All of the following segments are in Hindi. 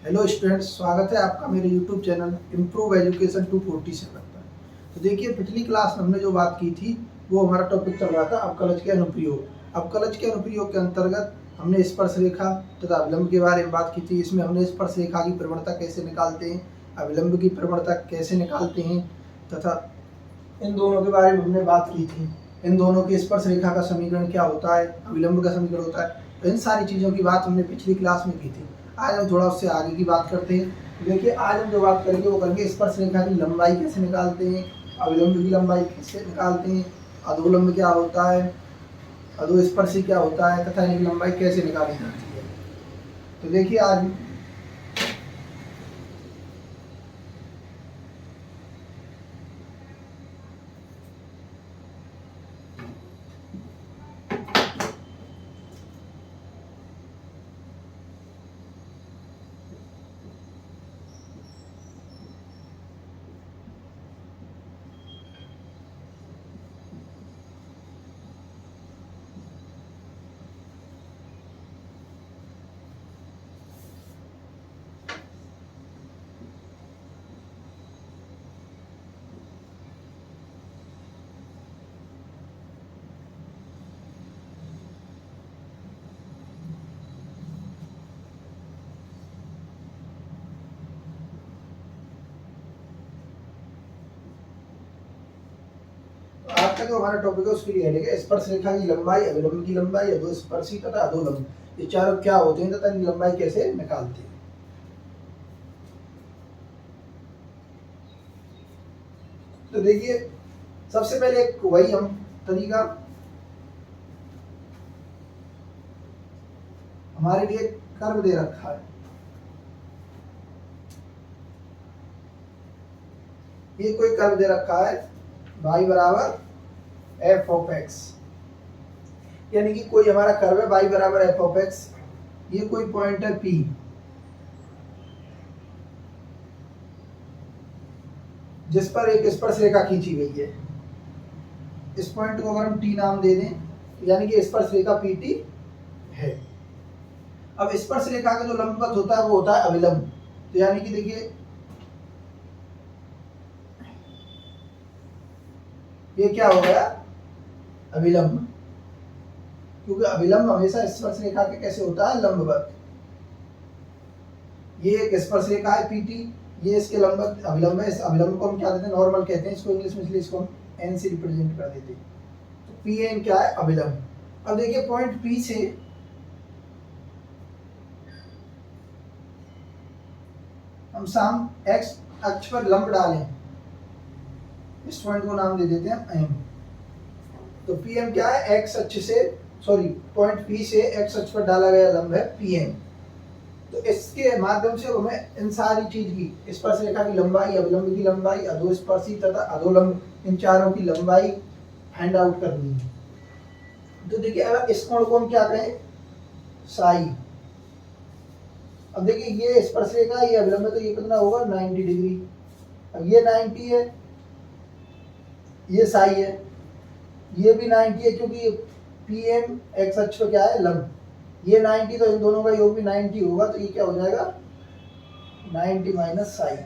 हेलो स्टूडेंट्स, स्वागत है आपका मेरे यूट्यूब चैनल इम्प्रूव एजुकेशन 247 पर। तो देखिए, पिछली क्लास में हमने जो बात की थी वो हमारा टॉपिक चल रहा था अवकलज के अनुप्रयोग। अवकलज के अनुप्रयोग के अंतर्गत हमने स्पर्श रेखा तथा अविलंब के बारे में बात की थी। इसमें हमने स्पर्श रेखा की प्रवणता कैसे निकालते हैं, अविलंब की प्रवणता कैसे निकालते हैं तथा इन दोनों के बारे में हमने बात की थी। इन दोनों की स्पर्श रेखा का समीकरण क्या होता है, अविलंब का समीकरण होता है। तो इन सारी चीज़ों की बात हमने पिछली क्लास में की थी। आज हम थोड़ा उससे आगे की बात करते हैं। देखिए, आज हम जो बात करेंगे वो करेंगे स्पर्श रेखा की लंबाई कैसे निकालते हैं, अविलंब की लंबाई कैसे निकालते हैं, अधोलंब क्या होता है, अधोस्पर्शी क्या होता है तथा इनकी लंबाई कैसे निकाली जाती है। तो देखिए, आज आज का जो हमारा टॉपिक है उसके लिए हेडिंग है स्पर्श रेखा की लंबाई, अविलंब की लंबाई, अधोस्पर्शी तथा अधोलंब। ये चारों क्या होते हैं तथा इनकी लंबाई कैसे निकालते हैं। तो देखिए, सबसे पहले एक वही हम तरीका हमारे लिए कर्व दे रखा है। ये कोई कर्व दे रखा है y बराबर एफ ऑफ एक्स, यानी कि कोई हमारा कर्व है y बराबर एफ ऑफ एक्स। ये कोई पॉइंट है P, जिस पर एक स्पर्श रेखा खींची गई है। इस पॉइंट को अगर हम T नाम दे दें, यानी कि स्पर्श रेखा PT है। अब स्पर्श रेखा का जो लंबवत होता है वो होता है अविलंब। तो यानी कि देखिए, ये क्या हो गया, अविलंब, क्योंकि अविलंब हमेशा स्पर्श रेखा के कैसे होता है, लंबवत। ये एक स्पर्श रेखा है PT, ये इसके लंबवत अविलंब है। इस अविलंब को हम क्या देते हैं, नॉर्मल कहते हैं इसको इंग्लिश में, इसलिए इसको हम n से रिप्रेजेंट कर देते हैं। तो PN क्या है, अविलंब। अब देखिए, पॉइंट P से हम साम x अक्ष पर लंब डालें, इस पॉइंट को नाम दे देते हैं M। तो PM क्या है, x अक्ष से, सॉरी, पॉइंट P से x अक्ष पर डाला गया लंब है PM। तो इसके माध्यम से हमें इन सारी चीज की, स्पर्श रेखा की लंबाई, अविलंब की लंबाई, अधोस्पर्शी तथा अधोलंब, इन चारों की लंबाई फाइंड आउट करनी है। तो देखिए, अगर इस कोण को हम क्या कहें, साई। अब देखिए, ये स्पर्श रेखा, ये अविलंब है, तो ये कितना होगा, 90 डिग्री। अब ये 90 है, ये साई है, ये भी 90 है, क्योंकि PM एक्स अक्ष पर क्या है, लंब। ये 90, तो इन दोनों का योग भी 90 होगा। तो ये क्या हो जाएगा, 90 माइनस साई।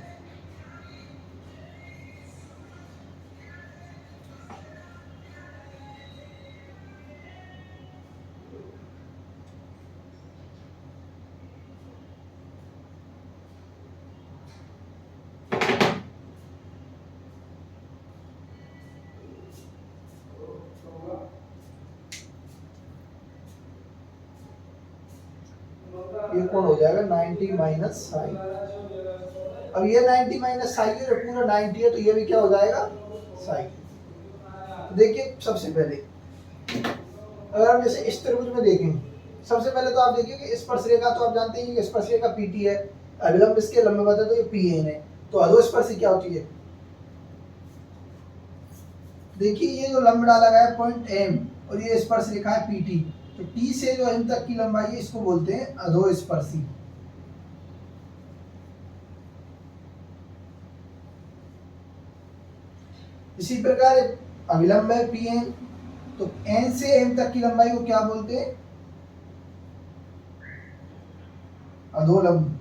ये कौन हो जाएगा, 90 माइनस साई। अब ये 90 माइनस साई है, पूरा 90 है, तो ये भी क्या हो जाएगा, साई। तो देखिए, सबसे पहले अगर हम जैसे इस त्रिभुज में देखें, सबसे पहले तो आप देखिए कि स्पर्श रेखा, तो आप जानते हैं कि स्पर्श रेखा PT है, अविलंब इसके लंबवत है, तो ये PN है। तो अधोस्पर्शी क्या होती है, देखिए, ये जो लंब डाला गया है पॉइंट M, और ये स्पर्श रेखा है PT। तो T से जो M तक की लंबाई है, इसको बोलते हैं अधोस्पर्शी। इसी प्रकार अविलंब है PN, तो N से M तक की लंबाई को क्या बोलते हैं, अधोलंब।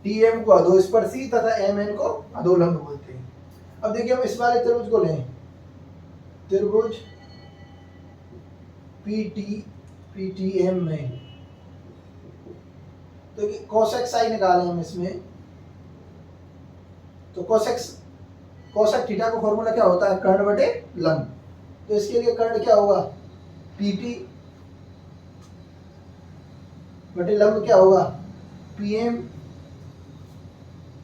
टी एम को अधोस्पर्शी तथा एम एन को अधोलंब बोलते हैं। अब देखिए हम इस वाले त्रिभुज को लें, त्रिभुज पीटीएम में, तो कोसेक साई निकालें हम इसमें, तो कोसेक थीटा का फॉर्मूला क्या होता है, कर्ण बटे लंब। तो इसके लिए कर्ण क्या होगा, पीटी बटे लंब क्या होगा, पीएम।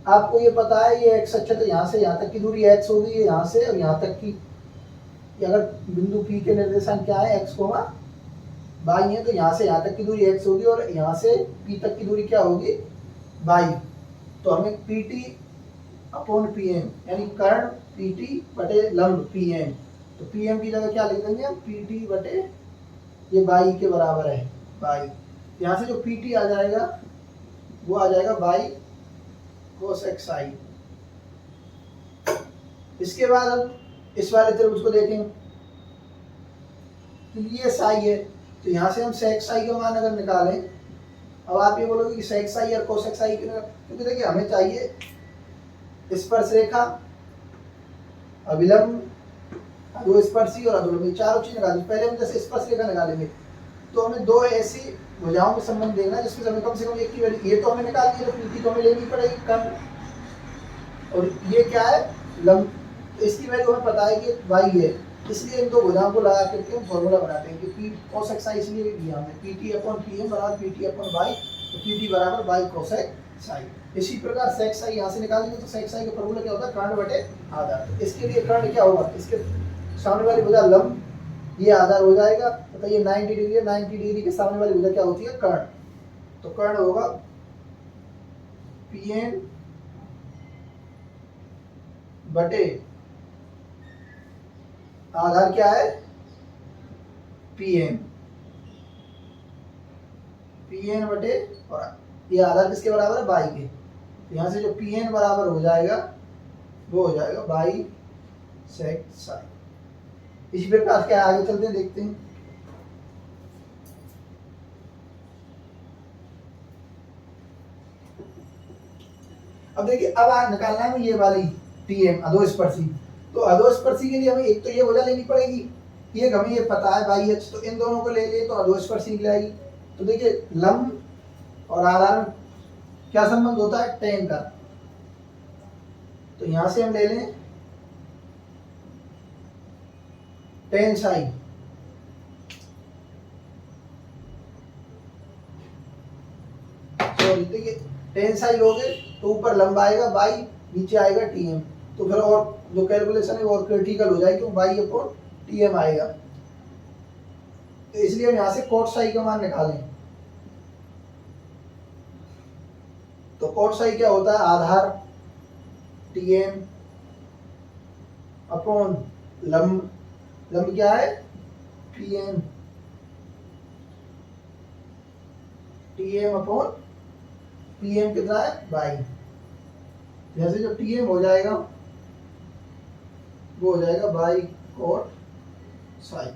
आपको ये पता है ये एक्स अक्ष, तो यहाँ से यहाँ तक की दूरी एक्स होगी, यहाँ से और यहाँ तक की, अगर बिंदु पी के निर्देशांक क्या है एक्स कोमा बाई है, तो यहाँ से यहाँ तक की दूरी एक्स होगी और यहाँ से पी तक की दूरी क्या होगी, बाई। तो हमें P T upon P M यानी कर्ण पी टी बटे लंब पी एम, तो पी एम की जगह क्या लिख देंगे हम, पी टी बटे ये बाई के बराबर है बाई। यहाँ से जो पी टी आ जाएगा वो आ जाएगा बाई कोसेक साई। इसके बाद हम इस वाले त्रिभुज को देखें, तो ये साई है, तो यहाँ से हम सेक साई का मान अगर निकालें, अब आप ये बोलोगे कि सेक साई और कोसेक साई क्यों, क्योंकि देखिए हमें चाहिए स्पर्श रेखा, अभिलंब, अधोस्पर्शी और अधोलंब, चारों चीज निकालें। पहले हम जैसे स्पर्श रेखा निकालेंगे तो हमें दो ऐसी भुजाओं के संबंध देना जिसमें हमें कम से कम एक की वैल्यू, ये तो हमें निकाल दी, तो पीटी तो हमें लेनी पड़ेगी कर्ण, और ये क्या है लंब, तो इसकी वैल्यू हमें पता है कि वाई है, इसलिए इन दो भुजाओं को लगा करके हम फॉर्मूला बनाते हैं कि पी कोसेक साई इसलिए दिया हमने, पीटी अपॉन पीएम बराबर पीटी अपॉन बाई, तो पीटी बराबर बाई कोसेक साई। इसी प्रकार सेक साई यहाँ से निकालेंगे तो सेक साई का फॉर्मूला क्या होता है, कर्ण बटे आधार। इसके लिए कर्ण क्या होगा, इसके सामने वाली भुजा लंब, ये आधार हो जाएगा, तो ये 90 डिग्री है, 90 डिग्री के सामने वाली भुजा क्या होती है, कर्ण, तो कर्ण होगा पीएम बटे आधार क्या है, पीएम, पीएन बटे, और ये आधार किसके बराबर है, बाई के, तो यहाँ से जो पीएन बराबर हो जाएगा वो हो जाएगा बाई सेक साई। इसी प्रकार क्या आगे चलते हैं देखते हैं। अब देखिए अब आज निकालना है ये वाली टीएम अधोस्पर्शी, तो अधोस्पर्शी के लिए हमें एक तो ये भुजा लेनी पड़ेगी, ये हमें ये पता है बाई एच, तो इन दोनों को ले लिए तो अधोस्पर्शी निकल आएगी। तो देखिए लंब और आधार में क्या संबंध होता है, टेन का, तो यहां से हम ले लें टेन साई, सॉरी देखिए टेन साई लोगे तो ऊपर लंबा आएगा बाई, नीचे आएगा टीएम, तो फिर और जो कैलकुलेशन है वो और क्रिटिकल हो जाएगी, क्यों बाई अपॉन टीएम आएगा, तो इसलिए हम यहाँ से कोट साई का मान निकालें। तो कोट साई क्या होता है, आधार टीएम अपॉन लंब, लंब क्या है पीएम, टीएम अपॉन पीएम कितना है बाई, जैसे जो टीएम हो जाएगा वो हो जाएगा बाई कोट साई।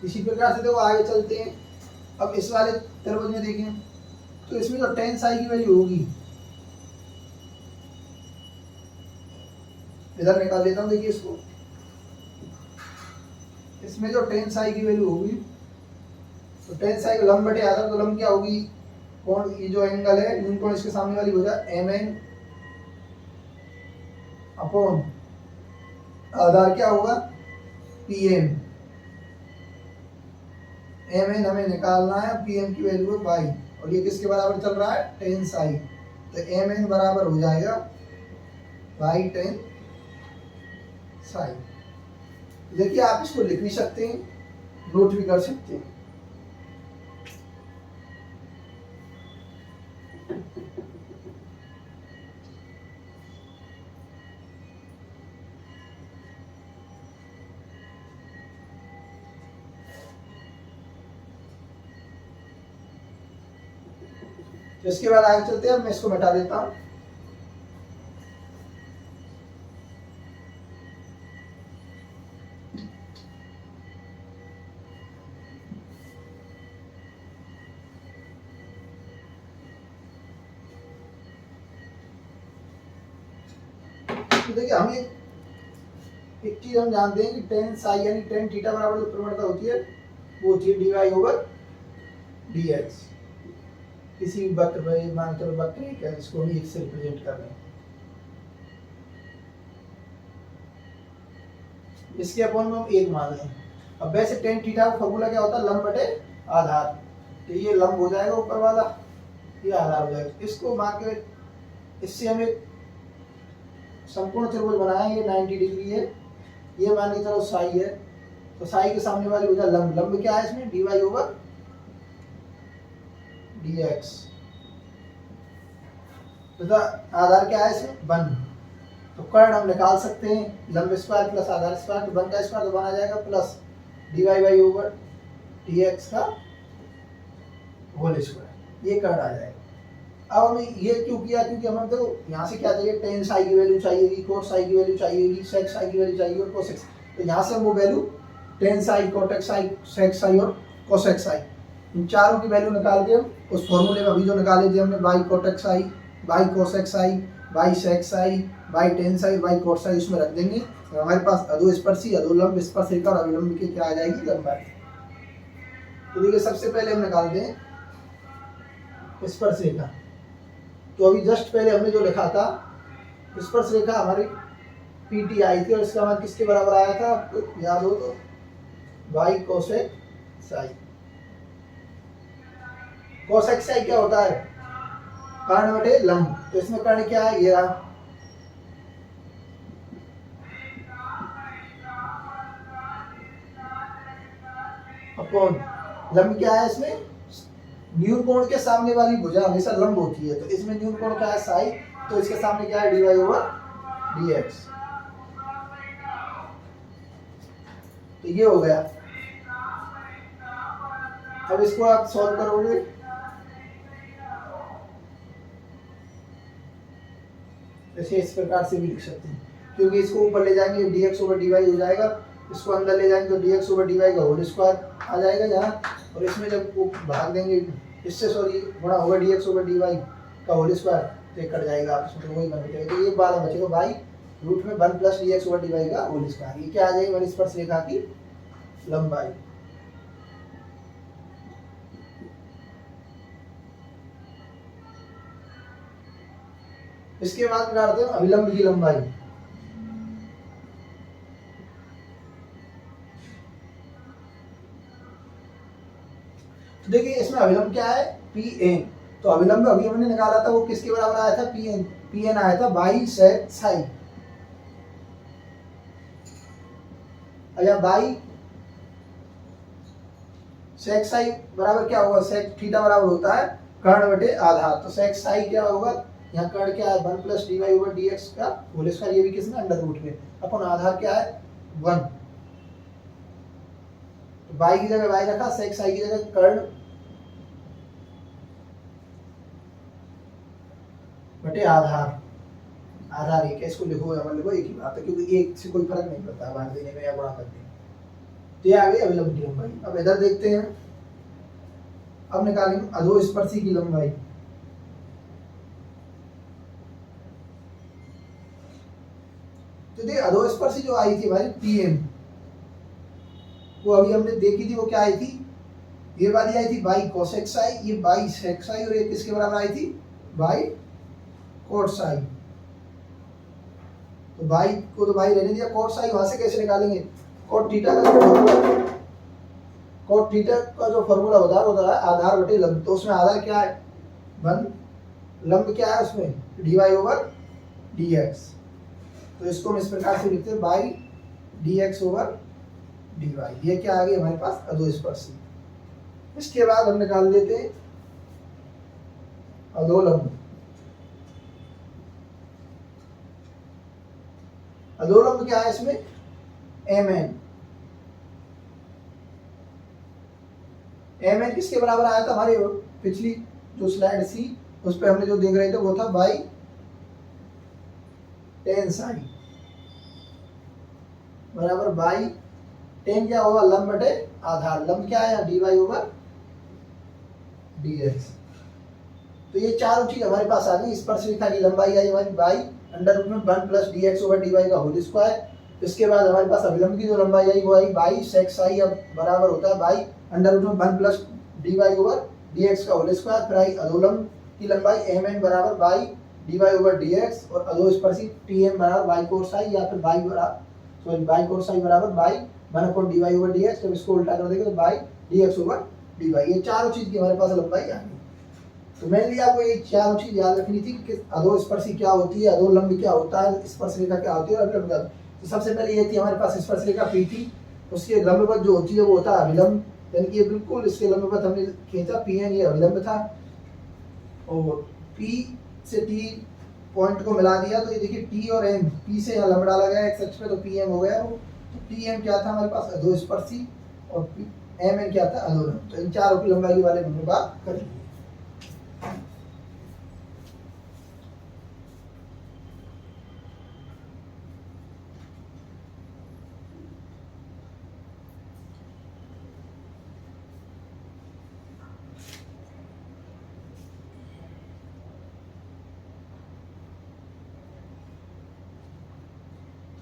इसी प्रकार से देखो आगे चलते हैं। अब इस वाले त्रिभुज में देखें तो इसमें जो टेन साई की वैल्यू होगी, इधर निकाल लेता हूं, देखिए इसको, इसमें जो टेन साई की वैल्यू होगी, तो टेन साई का लंब बटे आधार, तो लंब क्या होगी, कौन ये जो एंगल है न्यून कोण इसके सामने वाली भुजा एम एन अपॉन आधार क्या होगा पीएम, एम एन हमें निकालना है, पीएम की वैल्यू है बाई, और ये किसके बराबर चल रहा है, टेन साई, तो एम एन बराबर हो जाएगा बाई टेन साई। देखिए आप इसको लिख भी सकते हैं, नोट भी कर सकते हैं। तो इसके बाद आगे चलते हैं, मैं इसको मिटा देता हूं। तो देखिए हम एक चीज हम जानते हैं कि टेन साई यानी टेन थीटा बराबर जो प्रवणता होती है वो होती है D Y over D X. किसी भी वक्र पर मान चलो वक्र एक है जिसको हम x से रिप्रेजेंट कर रहे हैं, इसके अपॉन में हम एक मान लें। अब वैसे टेन थीटा का फॉर्मूला क्या होता है, लंब बटे आधार। तो ये लंब हो जाएगा ऊपर वाला, ये आधार हो जाएगा। इसको मान के इससे हम एक संपूर्ण त्रिभुज बनाएं, ये 90 डिग्री है, ये मान के चलो साई है, तो साई के सामने वाली भुजा लंब। लंब क्या है इसमें, d Y over D x. तो आधार क्या है इसमें, 1। तो कर्ण हम निकाल सकते हैं, लंब स्क्वायर प्लस आधार स्क्वायर, तो 1 का स्क्वायर तो 1 आ जाएगा, plus d y y over D x का होल स्क्वायर, ये कर्ण आ जाएगा। अब हमें ये क्यों किया, क्योंकि हमें तो यहाँ से क्या चाहिए, टेन साई की वैल्यू चाहिएगी, कोट साई की वैल्यू चाहिएगी, सेक साई की वैल्यू चाहिए और कोसेक। तो यहाँ से हम वो वैल्यू टेन साई, कोटेक साई, सेक साई और कोसेक साई, इन चारों की वैल्यू निकाल के हम उस फॉर्मूले में अभी जो निकाले थे हमने, y cosec psi, y cosec psi, y sec psi, y tan psi, y cot psi, उसमें रख देंगे। तो हमारे पास अधोस्पर्शी, अधोलंब, स्पर्शरेखा और अभिलंब की क्या आ जाएगी, लंबाई। तो देखिए सबसे पहले हम निकालते हैं स्पर्शरेखा। तो अभी जस्ट पहले हमने जो लिखा था स्पर्शरेखा हमारी पीटी आई थी और इसका मान किसके बराबर आया था, आपको याद हो तो by cosec Sai. Cosec Sai क्या होता है, कर्ण बटे लंब। तो इसमें कर्ण क्या है, ये रहा, अपॉन लंब क्या है, इसमें न्यून कोण के सामने वाली भुजा हमेशा लंब होती है, तो इसमें न्यून कोण क्या है, साई, तो इसके सामने क्या है, D Y over D x. तो ये हो गया। अब इसको आप सॉल्व करोगे, जैसे इस प्रकार से भी लिख सकते हैं, क्योंकि इसको ऊपर ले जाएंगे dx ओवर dy हो जाएगा, इसको अंदर ले जाएंगे तो dx ओवर dy का होल स्क्वायर आ जाएगा यहाँ, और इसमें जब वो भाग देंगे इससे, सॉरी गुणा होगा dx ओवर dy का होल स्क्वायर, तो कट जाएगा आपस में, तो वही बन जाएगा। तो ये बात बचेगा बाई रूट में 1 प्लस dx ओवर dy का होल स्क्वायर, ये क्या आ जाएगी, हमारी स्पर्शरेखा की लंबाई। इसके बाद निकालते हैं अभिलंब की लंबाई। तो देखिए इसमें अभिलंब क्या है, Pn। तो अभिलंब अभी हमने निकाला था वो किसके बराबर आया था, Pn। Pn आया था बाई सेक साई। या बाई सेक साई बराबर क्या होगा, सेक थीटा बराबर होता है कर्ण बटे आधार। तो सेक साई क्या होगा, यहाँ कर्ण क्या है, 1 plus d Y over D x का होल स्क्वायर, ये भी किसमें, अंडर रूट में, अपन आधार क्या है 1। तो बाई की जगह बाई रखा, सेक साई की जगह कर्ण बटे आधार। आधार एक है, इसको लिखो या मत लिखो एक ही बात है, क्योंकि एक से कोई फर्क नहीं पड़ता बाहर देने में या गुणा करने में। तो ये आ गई अभिलंब की लंबाई। अब इधर देखते हैं, अब निकालेंगे अधोस्पर्शी की लंबाई। तो देखिए अधोस्पर्शी जो आई थी हमारी Pn, वो अभी हमने देखी थी, वो क्या आई थी, ये वाली आई थी बाई कोसेक साई, ये बाई सेक साई, और ये किसके बराबर आई थी, बाई कोट साई। तो बाई को तो बाई रहने दिया, कोट साई वहां से कैसे निकालेंगे, कोट थीटा का जो फॉर्मूला होता है वो होता है आधार बटे लंब। तो उसमें आधार क्या है 1, लंब क्या है उसमें d Y over D x. तो इसको हम इस प्रकार से लिखते हैं y D x over D y. ये क्या आ गई हमारे पास अधोस्पर्शी। इसके बाद हम निकाल देते हैं अधोलंब। अधोलंब क्या है इसमें, mn। mn किसके बराबर आया था, हमारे पिछली जो स्लाइड थी उस पर हमने जो देख रहे थे वो था बाई टेन साई बराबर बाई टेन क्या होगा, लंब बटे आधार। लंब क्या है, D Y over D x. तो ये चारों चीज हमारे पास आ गई। स्पर्शरेखा की लंबाई आई हमारी बाई अंडर रूट में 1 plus d x over D y का होल स्क्वायर। इसके बाद हमारे पास अभिलंब की जो लंबाई आई वो आई 22 एक्स आई, अब बराबर होता है बाई अंडर रूट में 1 plus d Y over D x का होल स्क्वायर। फिर आई अधोलंब की लंबाई एम एन बराबर y d Y over D x, और अधोस्पर्शी टी एम बराबर बाई कोस आई, या फिर बाई कोस आई बराबर y 1 upon d Y over D x. जब इसको उल्टा कर देंगे तो y D x over D y. ये चारों चीज की हमारे पास लंबाई आ गई। तो मेनली आपको ये चारों चीज याद रखनी थी कि अधोस्पर्शी क्या होती है, अधोलंब क्या होता है, स्पर्श रेखा क्या होती है और अभिलंब क्या होता है। तो सबसे पहले ये थी हमारे पास स्पर्श रेखा पी थी, उसके लंबवत जो होती है वो होता है अभिलंब, यानी कि ये बिल्कुल इसके लंबवत हमने खींचा पी एन, ये अभिलंब था। और पी से टी पॉइंट को मिला दिया तो ये देखिए टी और एम, पी से यहाँ लंब डाला गया एक्स अक्ष पे तो पी एम हो गया वो। तो टी एम क्या था हमारे पास अधोस्पर्शी, और एम एन क्या था अधोलंब। तो इन चारों की लंबाई के बारे में हमने बात करी।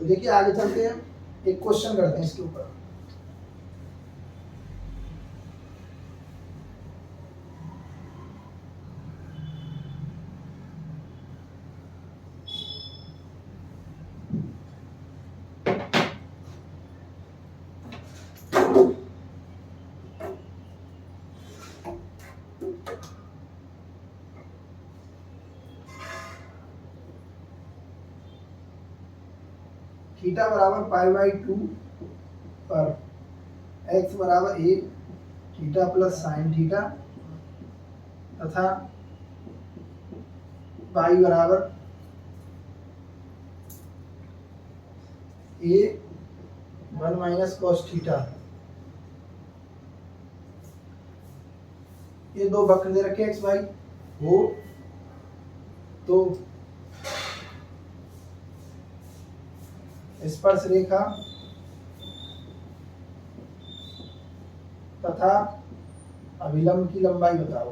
तो देखिए आगे चलते हैं, एक क्वेश्चन करते हैं इसके ऊपर। थीटा बराबर पाई बाई 2 पर एक्स बराबर ए थीटा प्लस साइन थीटा तथा पाई बराबर ए 1 माइनस कॉस थीटा, ये दो वक्र दे रखे एक्स वाई हो। तो स्पर्श रेखा तथा अभिलंब की लंबाई बताओ।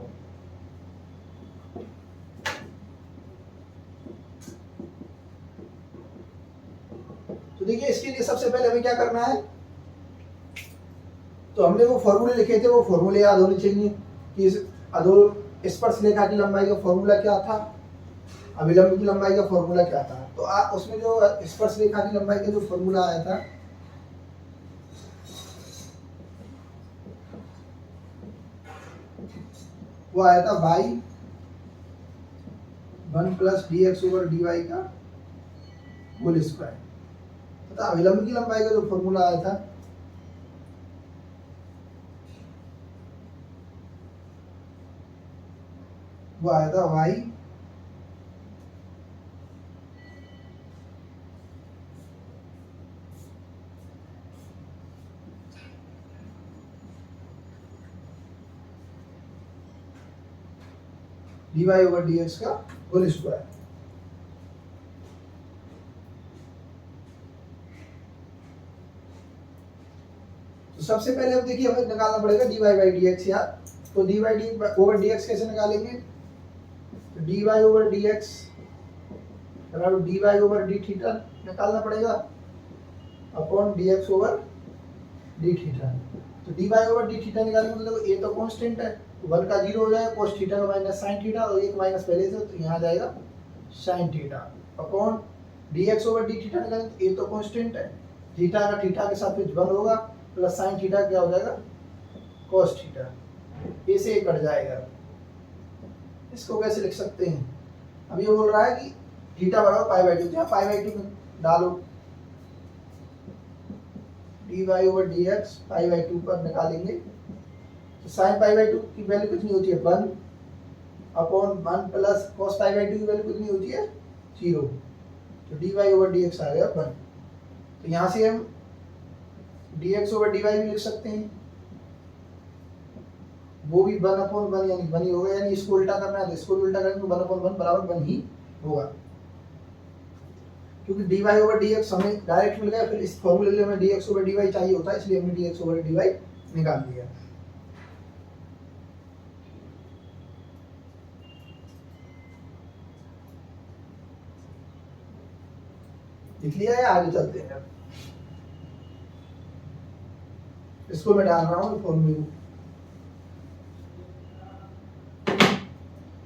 तो देखिए इसके लिए सबसे पहले हमें क्या करना है, तो हमने वो फॉर्मूले लिखे थे, वो फॉर्मूले याद होने चाहिए कि स्पर्श रेखा की लंबाई का फॉर्मूला क्या था, अभिलंब की लंबाई का फॉर्मूला क्या था। तो उसमें जो स्पर्श रेखा की लंबाई का जो फॉर्मूला आया था वो आया था y 1 plus d x over D y का होल स्क्वायर, तथा अभिलंब की लंबाई का जो फॉर्मूला आया था वो आया था Y D Y over D x का होल स्क्वायर। तो सबसे पहले अब देखिए हमें निकालना पड़ेगा D Y by D X यार। तो D Y D over D X कैसे निकालेंगे, D Y over D X बराबर D Y over D theta निकालना पड़ेगा upon D x over D theta. तो D Y over D theta निकालने मतलब ए तो कांस्टेंट है, 1 का 0 हो जाएगा, cos थीटा का माइनस sin थीटा, और एक माइनस पहले से तो यहाँ जाएगा sin theta upon dx over d theta निकालें तो ए तो कांस्टेंट है, थीटा का थीटा के साथ 1 होगा, प्लस sin थीटा क्या हो जाएगा cos थीटा, ए से कट जाएगा। इसको कैसे लिख सकते हैं, अब ये बोल रहा है कि थीटा बराबर पाई बाई 2, यहाँ पाई बाई 2 डालो, d Y over D x pi by 2 पर निकालेंगे तो साइन पाई बाई 2 की वैल्यू कितनी होती है 1 upon 1 plus cos pi by 2 की वैल्यू कितनी होती है 0। तो D Y over D X आ गया 1। तो यहाँ से हम D x over D Y भी लिख सकते हैं, वो भी 1 अपॉन 1 यानी 1 ही होगा, यानी इसको उल्टा करना है तो इसको भी उल्टा करेंगे तो 1 अपॉन 1 बराबर 1 ही होगा, क्योंकि d Y over D x हमें डायरेक्ट मिल गया, फिर इस फॉर्मूले में हमें d x over D y चाहिए होता है, इसलिए हमने d x over D y निकाल दिया। लिख लिया है, आगे चलते हैं। इसको मैं डाल रहा हूँ फॉर्मूले को।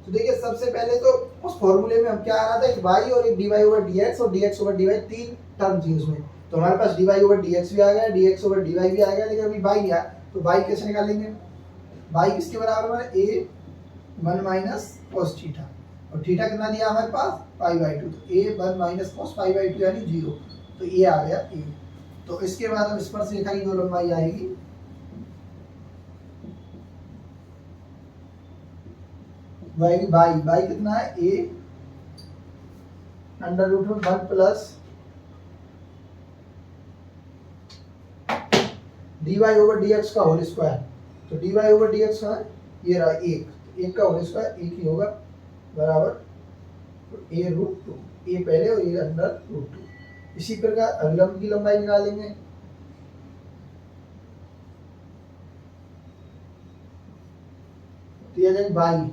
तो देखिए सबसे पहले तो उस फॉर्मूले में हम क्या आ रहा था, एक y और एक dy ओवर dx और dx ओवर dy, तीन टर्म थी उसमें। तो हमारे पास dy ओवर dx भी आ गया, dx ओवर dy भी आ गया, लेकिन अभी y आया तो y कैसे निकालेंगे? y किसके बराबर है? a 1 माइनस cos थीटा, और थीटा कितना दिया हमारे पास? π/2, तो a 1 माइनस cos π/2 यानी 0, तो ये आ गया a। तो इसके बाद हम स्पर्शरेखा की जो लंबाई आएगी y कितना है? a अंडर रूट में 1 प्लस dy ओवर dx का होल स्क्वायर। तो dy ओवर dx का है ये रहा 1, एक का होल स्क्वायर 1 ही होगा, बराबर a रूट 2, a पहले और a अंडर रूट 2। इसी प्रकार अभिलंब की लंबाई निकालेंगे। तो ये जाएगी y,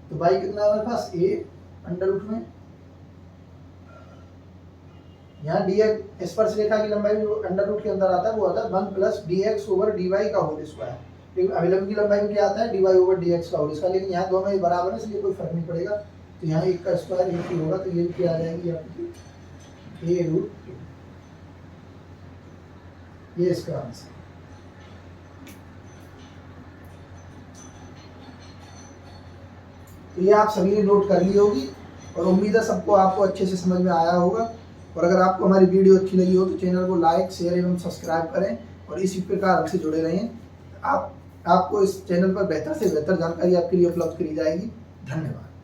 तो y कितना है हमारे पास? a अंडर रूट में, यहाँ dx स्पर्शरेखा की लंबाई जो अंडर रूट के अंदर आता है वो आता है 1 प्लस dx ओवर dy का होल स्क्वायर। लेकिन अभिलंब की लंबाई में क्या आता है? dy ओवर dx का होल स्क्वायर, लेकिन यहाँ दोनों ही बराबर है इसलिए कोई फर्क नहीं पड़ेगा। तो यहाँ एक का स्क्वायर एक ही होगा, तो ये क्या आ जाएगी आपकी a रूट 2, ये इसका आंसर। तो ये आप सभी ने नोट कर ली होगी और उम्मीद है सबको आपको अच्छे से समझ में आया होगा। और अगर आपको हमारी वीडियो अच्छी लगी हो तो चैनल को लाइक, शेयर एवं सब्सक्राइब करें और इसी प्रकार हमसे जुड़े रहें। आपको इस चैनल पर बेहतर से बेहतर जानकारी आपके लिए उपलब्ध करी जाएगी। धन्यवाद।